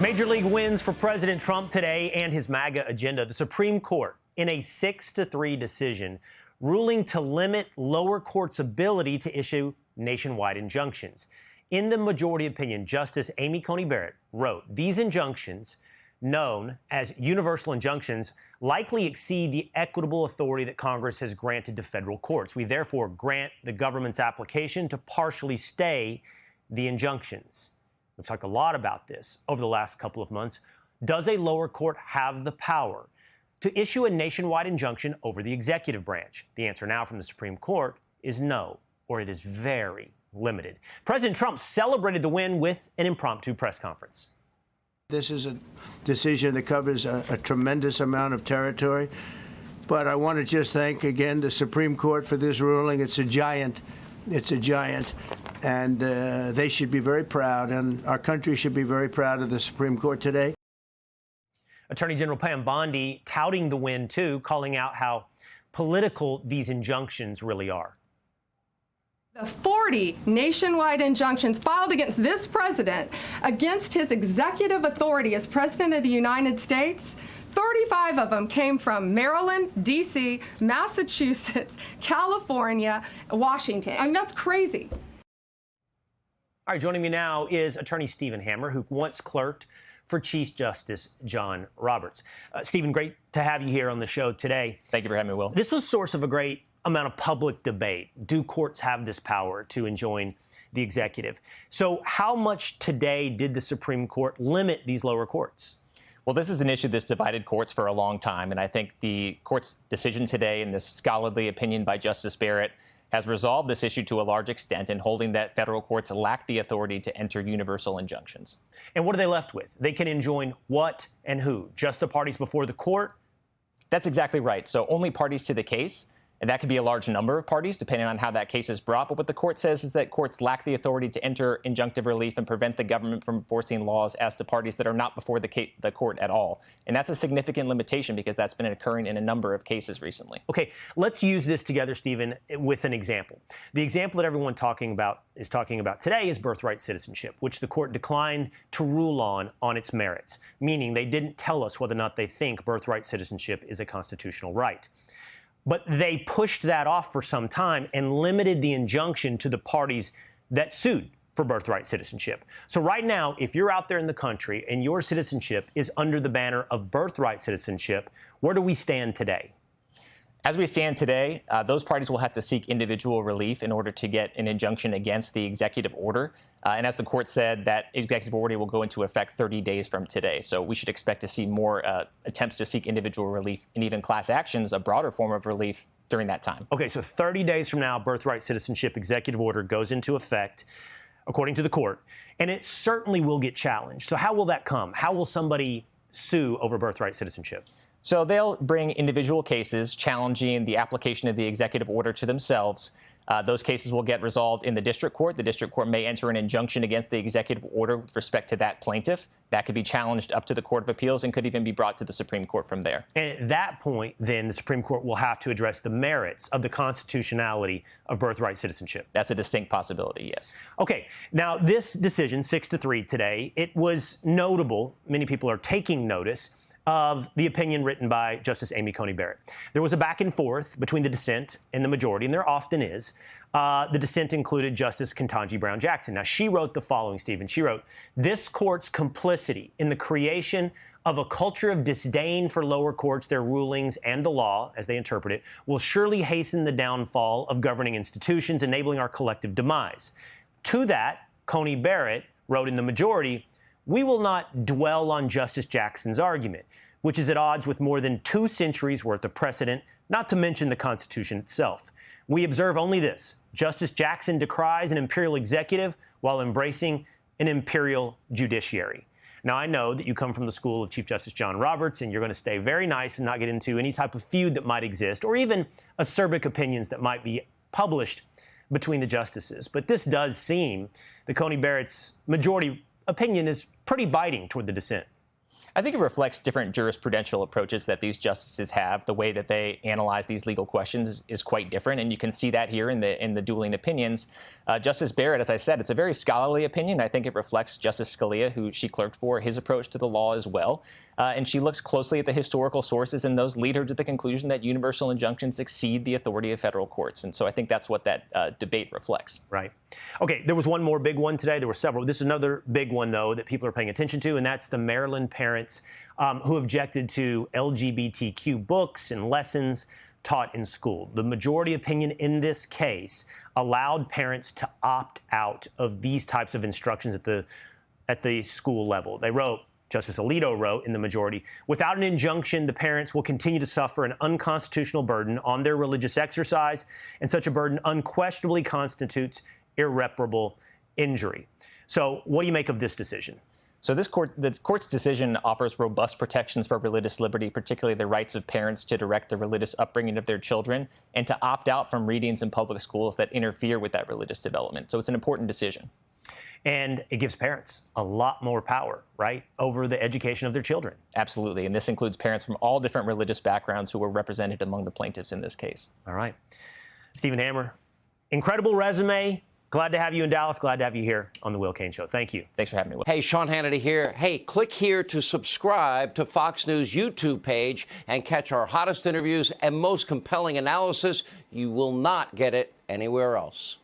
Major league wins for President Trump today and his MAGA agenda. The Supreme Court, in a 6-3 decision, ruling to limit lower courts' ability to issue nationwide injunctions. In the majority opinion, Justice Amy Coney Barrett wrote, "These injunctions, known as universal injunctions, likely exceed the equitable authority that Congress has granted to federal courts. We therefore grant the government's application to partially stay the injunctions." We've talked a lot about this over the last couple of months. Does a lower court have the power to issue a nationwide injunction over the executive branch? The answer now from the Supreme Court is no, or it is very limited. President Trump celebrated the win with an impromptu press conference. This is a decision that covers a tremendous amount of territory. But I want to just thank again the Supreme Court for this ruling. It's a giant. And they should be very proud, and our country should be very proud of the Supreme Court today. Attorney General Pam Bondi touting the win, too, calling out how political these injunctions really are. The 40 nationwide injunctions filed against this president, against his executive authority as President of the United States, 35 of them came from Maryland, D.C., Massachusetts, California, Washington. I mean, that's crazy. All right, joining me now is Attorney Stephen Hammer, who once clerked for Chief Justice John Roberts. Stephen, great to have you here on the show today. Thank you for having me, Will. This was source of a great amount of public debate. Do courts have this power to enjoin the executive? So how much today did the Supreme Court limit these lower courts? Well, this is an issue that's divided courts for a long time, and I think the court's decision today and this scholarly opinion by Justice Barrett has resolved this issue to a large extent in holding that federal courts lack the authority to enter universal injunctions. And what are they left with? They can enjoin what and who? Just the parties before the court? That's exactly right. So only parties to the case. And that could be a large number of parties, depending on how that case is brought. But what the court says is that courts lack the authority to enter injunctive relief and prevent the government from enforcing laws as to parties that are not before the court at all. And that's a significant limitation because that's been occurring in a number of cases recently. Okay, let's use this together, Stephen, with an example. The example that everyone is talking about today is birthright citizenship, which the court declined to rule on its merits, meaning they didn't tell us whether or not they think birthright citizenship is a constitutional right. But they pushed that off for some time and limited the injunction to the parties that sued for birthright citizenship. So right now, if you're out there in the country and your citizenship is under the banner of birthright citizenship, where do we stand today? As we stand today, those parties will have to seek individual relief in order to get an injunction against the executive order. And as the court said, that executive order will go into effect 30 days from today. So we should expect to see more attempts to seek individual relief and even class actions, a broader form of relief during that time. Okay, so 30 days from now, birthright citizenship executive order goes into effect, according to the court, and it certainly will get challenged. So how will that come? How will somebody sue over birthright citizenship? So they'll bring individual cases challenging the application of the executive order to themselves. Those cases will get resolved in the district court. The district court may enter an injunction against the executive order with respect to that plaintiff. That could be challenged up to the Court of Appeals and could even be brought to the Supreme Court from there. And at that point, then, the Supreme Court will have to address the merits of the constitutionality of birthright citizenship. That's a distinct possibility, yes. Okay. Now, this decision, 6-3 today, it was notable. Many people are taking notice of the opinion written by Justice Amy Coney Barrett. There was a back and forth between the dissent and the majority, and there often is. The dissent included Justice Ketanji Brown Jackson. Now, she wrote the following, Stephen. She wrote, "This court's complicity in the creation of a culture of disdain for lower courts, their rulings, and the law, as they interpret it, will surely hasten the downfall of governing institutions, enabling our collective demise." To that, Coney Barrett wrote in the majority, "We will not dwell on Justice Jackson's argument, which is at odds with more than 2 centuries worth of precedent, not to mention the Constitution itself. We observe only this: Justice Jackson decries an imperial executive while embracing an imperial judiciary." Now, I know that you come from the school of Chief Justice John Roberts, and you're going to stay very nice and not get into any type of feud that might exist, or even acerbic opinions that might be published between the justices. But this does seem that Coney Barrett's majority opinion is pretty biting toward the dissent. I think it reflects different jurisprudential approaches that these justices have. The way that they analyze these legal questions is quite different, and you can see that here in the dueling opinions. Justice Barrett, as I said, it's a very scholarly opinion. I think it reflects Justice Scalia, who she clerked for, his approach to the law as well. And she looks closely at the historical sources, and those lead her to the conclusion that universal injunctions exceed the authority of federal courts. And so I think that's what that debate reflects. Right. Okay, there was one more big one today. There were several. This is another big one, though, that people are paying attention to, and that's the Maryland parents who objected to LGBTQ books and lessons taught in school. The majority opinion in this case allowed parents to opt out of these types of instructions at the school level. They wrote, Justice Alito wrote in the majority, without an injunction, the parents will continue to suffer an unconstitutional burden on their religious exercise, and such a burden unquestionably constitutes irreparable injury. So what do you make of this decision? So the court's decision offers robust protections for religious liberty, particularly the rights of parents to direct the religious upbringing of their children and to opt out from readings in public schools that interfere with that religious development. So it's an important decision. And it gives parents a lot more power, right, over the education of their children. Absolutely. And this includes parents from all different religious backgrounds who were represented among the plaintiffs in this case. All right. Stephen Hammer, incredible resume. Glad to have you in Dallas. Glad to have you here on The Will Cain Show. Thank you. Thanks for having me, Will. Hey, Sean Hannity here. Hey, click here to subscribe to Fox News YouTube page and catch our hottest interviews and most compelling analysis. You will not get it anywhere else.